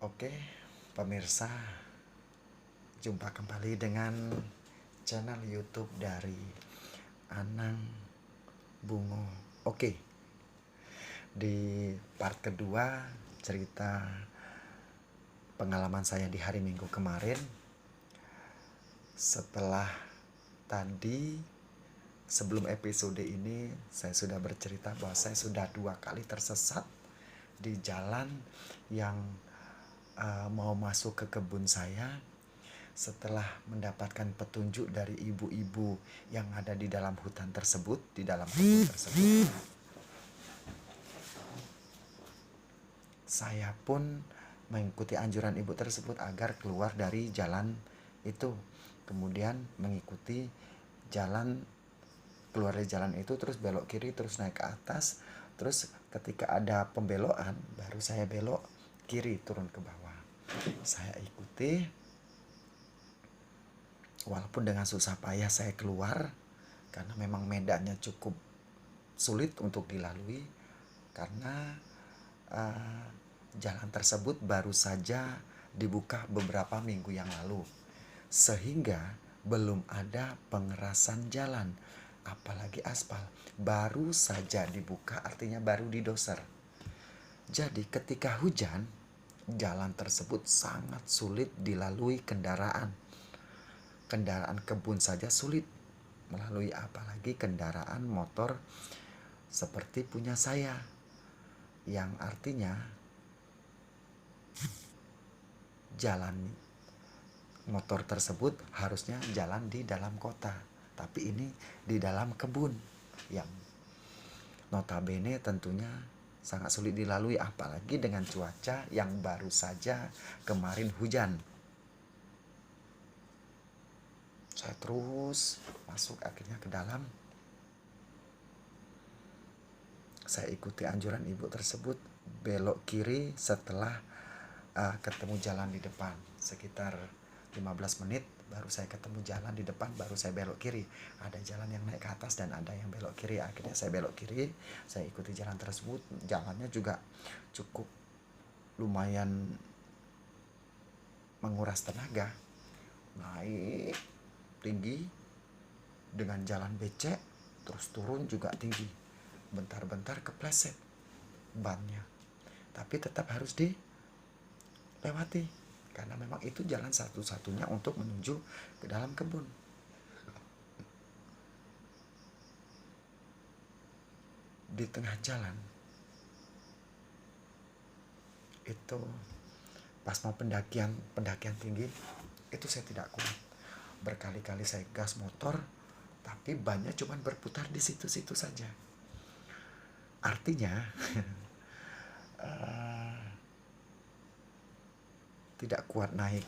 Oke, pemirsa, jumpa kembali dengan channel YouTube dari Anang Bungo. Oke, di part kedua cerita pengalaman saya di hari Minggu kemarin. Setelah tadi, sebelum episode ini, saya sudah bercerita bahwa saya sudah 2 kali tersesat di jalan yang mau masuk ke kebun saya. Setelah mendapatkan petunjuk dari ibu-ibu yang ada di dalam hutan tersebut, di dalam kebun tersebut, saya pun mengikuti anjuran ibu tersebut agar keluar dari jalan itu. Kemudian mengikuti jalan, keluar dari jalan itu, terus belok kiri, terus naik ke atas. Terus ketika ada pembelokan, baru saya belok kiri, turun ke bawah. Saya ikuti, walaupun dengan susah payah saya keluar, karena memang medannya cukup sulit untuk dilalui, karena jalan tersebut baru saja dibuka beberapa minggu yang lalu, sehingga belum ada pengerasan jalan, apalagi aspal. Baru saja dibuka, artinya baru didoser. Jadi ketika hujan, jalan tersebut sangat sulit dilalui kendaraan. Kendaraan kebun saja sulit melalui, apalagi kendaraan motor seperti punya saya, yang artinya jalan motor tersebut harusnya jalan di dalam kota, tapi ini di dalam kebun yang notabene tentunya sangat sulit dilalui, apalagi dengan cuaca yang baru saja kemarin hujan. Saya terus masuk akhirnya ke dalam. Saya ikuti anjuran ibu tersebut, belok kiri setelah ketemu jalan di depan. Sekitar 15 menit baru saya ketemu jalan di depan, baru saya belok kiri. Ada jalan yang naik ke atas dan ada yang belok kiri. Akhirnya saya belok kiri, saya ikuti jalan tersebut. Jalannya juga cukup lumayan menguras tenaga, naik tinggi dengan jalan becek, terus turun juga tinggi. Bentar-bentar kepleset bannya, tapi tetap harus dilewati karena memang itu jalan satu-satunya untuk menuju ke dalam kebun. Di tengah jalan itu, pas mau pendakian tinggi, itu saya tidak kuat. Berkali-kali saya gas motor, tapi bannya cuma berputar di situ-situ saja. Artinya tidak kuat naik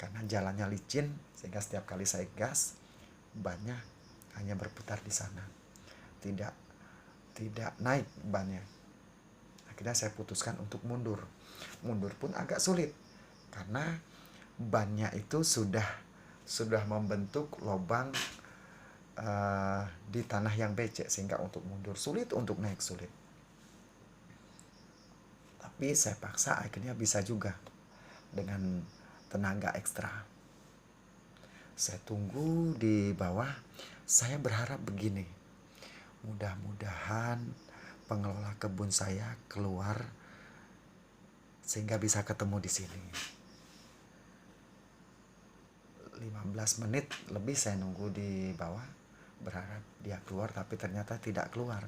karena jalannya licin, sehingga setiap kali saya gas, bannya hanya berputar di sana, tidak naik bannya. Akhirnya saya putuskan untuk mundur pun agak sulit karena bannya itu sudah membentuk lubang di tanah yang becek, sehingga untuk mundur sulit, untuk naik sulit. Tapi saya paksa, akhirnya bisa juga dengan tenaga ekstra. Saya tunggu di bawah. Saya berharap begini, mudah-mudahan pengelola kebun saya keluar sehingga bisa ketemu di sini. 15 menit lebih saya nunggu di bawah, berharap dia keluar, tapi ternyata tidak keluar.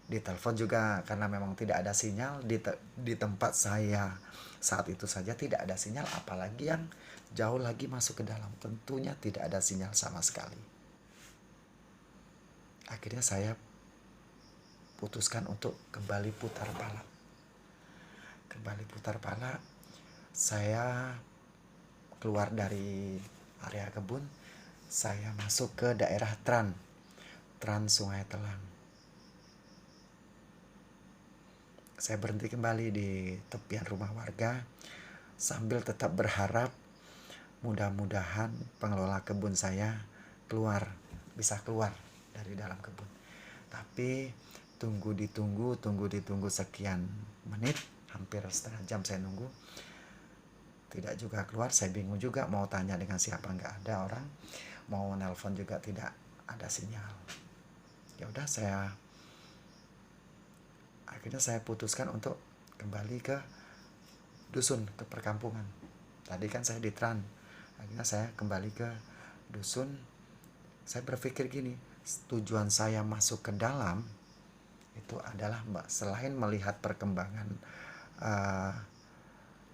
Di telepon juga, karena memang tidak ada sinyal di tempat saya saat itu saja, tidak ada sinyal, apalagi yang jauh lagi masuk ke dalam, tentunya tidak ada sinyal sama sekali. Akhirnya saya putuskan untuk kembali putar pala. Saya keluar dari area kebun, saya masuk ke daerah Trans Sungai Telang. Saya berhenti kembali di tepian rumah warga sambil tetap berharap mudah-mudahan pengelola kebun saya bisa keluar dari dalam kebun. Tapi tunggu ditunggu sekian menit, hampir setengah jam saya nunggu, tidak juga keluar. Saya bingung juga mau tanya dengan siapa, nggak ada orang, mau nelpon juga tidak ada sinyal. Ya udah, akhirnya saya putuskan untuk kembali ke dusun, ke perkampungan. Tadi kan saya di Tran, akhirnya saya kembali ke dusun. Saya berpikir gini, tujuan saya masuk ke dalam itu adalah selain melihat perkembangan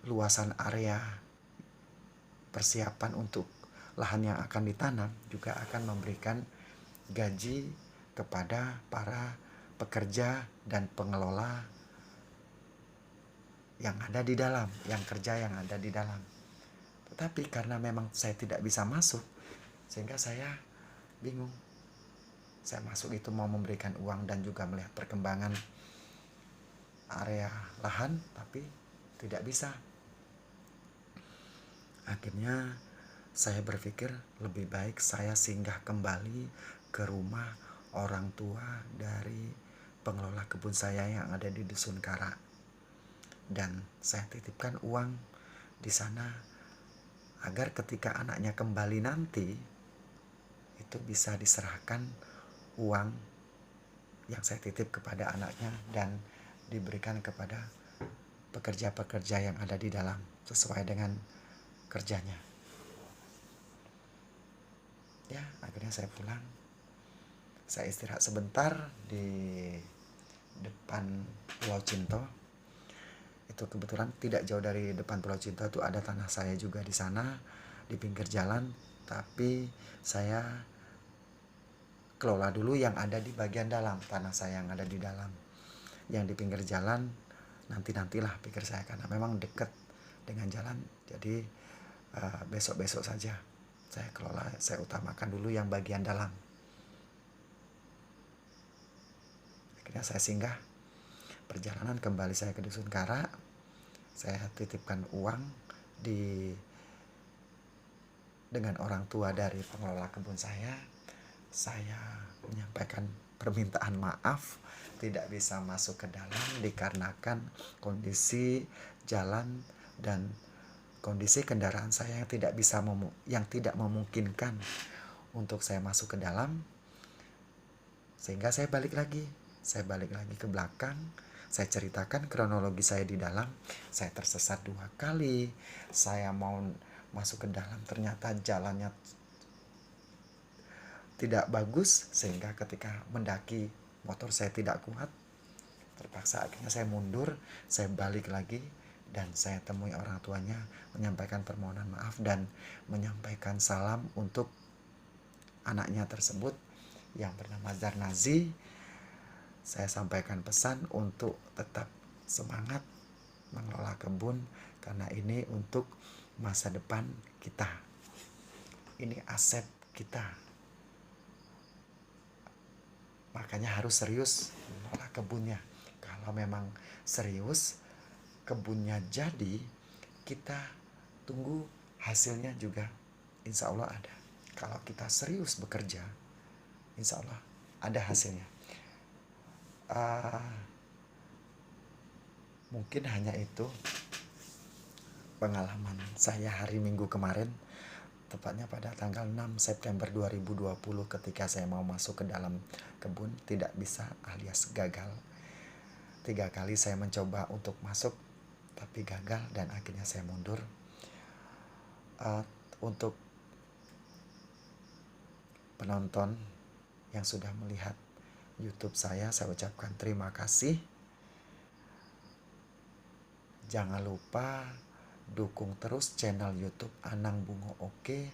luasan area persiapan untuk lahan yang akan ditanam, juga akan memberikan gaji kepada para pekerja dan pengelola yang ada di dalam, yang kerja yang ada di dalam. Tetapi karena memang saya tidak bisa masuk, sehingga saya bingung. Saya masuk itu mau memberikan uang dan juga melihat perkembangan area lahan, tapi tidak bisa. Akhirnya saya berpikir lebih baik saya singgah kembali ke rumah orang tua dari pengelola kebun saya yang ada di Dusun Kara. Dan saya titipkan uang di sana agar ketika anaknya kembali nanti, itu bisa diserahkan uang yang saya titip kepada anaknya dan diberikan kepada pekerja-pekerja yang ada di dalam sesuai dengan kerjanya. Ya, akhirnya saya pulang. Saya istirahat sebentar di depan Pulau Cinto. Itu kebetulan tidak jauh dari depan Pulau Cinto itu ada tanah saya juga di sana, di pinggir jalan. Tapi saya kelola dulu yang ada di bagian dalam, tanah saya yang ada di dalam. Yang di pinggir jalan nantilah pikir saya, karena memang dekat dengan jalan. Jadi besok-besok saja saya kelola, saya utamakan dulu yang bagian dalam. Akhirnya saya singgah. Perjalanan kembali saya ke Dusun Kara, saya titipkan uang dengan orang tua dari pengelola kebun saya. Saya menyampaikan permintaan maaf tidak bisa masuk ke dalam dikarenakan kondisi jalan dan kondisi kendaraan saya yang tidak memungkinkan untuk saya masuk ke dalam. Sehingga saya balik lagi ke belakang. Saya ceritakan kronologi saya di dalam. Saya tersesat 2 kali. Saya mau masuk ke dalam, ternyata jalannya tidak bagus, sehingga ketika mendaki motor saya tidak kuat. Terpaksa akhirnya saya mundur, saya balik lagi, dan saya temui orang tuanya, menyampaikan permohonan maaf dan menyampaikan salam untuk anaknya tersebut yang bernama Zarnazi. Saya sampaikan pesan untuk tetap semangat mengelola kebun, karena ini untuk masa depan kita. Ini aset kita. Makanya harus serius mengelola kebunnya. Kalau memang serius, kebunnya jadi, kita tunggu hasilnya juga insya Allah ada. Kalau kita serius bekerja, insya Allah ada hasilnya. Mungkin hanya itu pengalaman saya hari Minggu kemarin, tepatnya pada tanggal 6 September 2020 ketika saya mau masuk ke dalam kebun, tidak bisa alias gagal. 3 kali saya mencoba untuk masuk tapi gagal dan akhirnya saya mundur. Untuk penonton yang sudah melihat YouTube saya ucapkan terima kasih. Jangan lupa dukung terus channel YouTube Anang Bungo Oke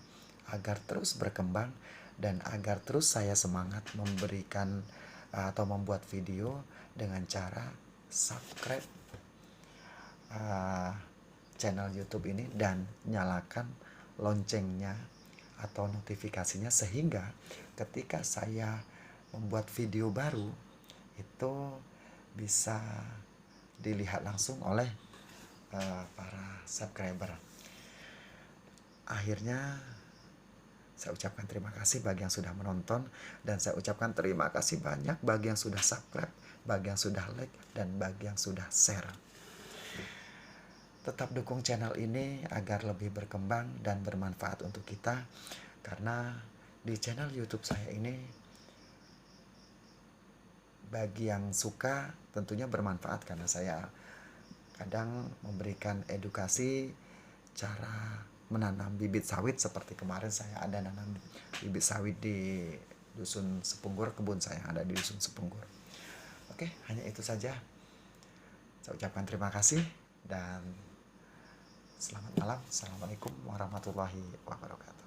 agar terus berkembang dan agar terus saya semangat memberikan atau membuat video dengan cara subscribe channel YouTube ini dan nyalakan loncengnya atau notifikasinya, sehingga ketika saya membuat video baru itu bisa dilihat langsung oleh para subscriber. Akhirnya saya ucapkan terima kasih bagi yang sudah menonton, dan saya ucapkan terima kasih banyak bagi yang sudah subscribe, bagi yang sudah like, dan bagi yang sudah share. tetap dukung channel ini agar lebih berkembang dan bermanfaat untuk kita. Karena di channel YouTube saya ini, bagi yang suka tentunya bermanfaat, karena saya kadang memberikan edukasi cara menanam bibit sawit. Seperti kemarin saya ada nanam bibit sawit di Dusun Sepunggur, kebun saya ada di Dusun Sepunggur. Oke, hanya itu saja. Saya ucapkan terima kasih dan selamat malam. Assalamualaikum warahmatullahi wabarakatuh.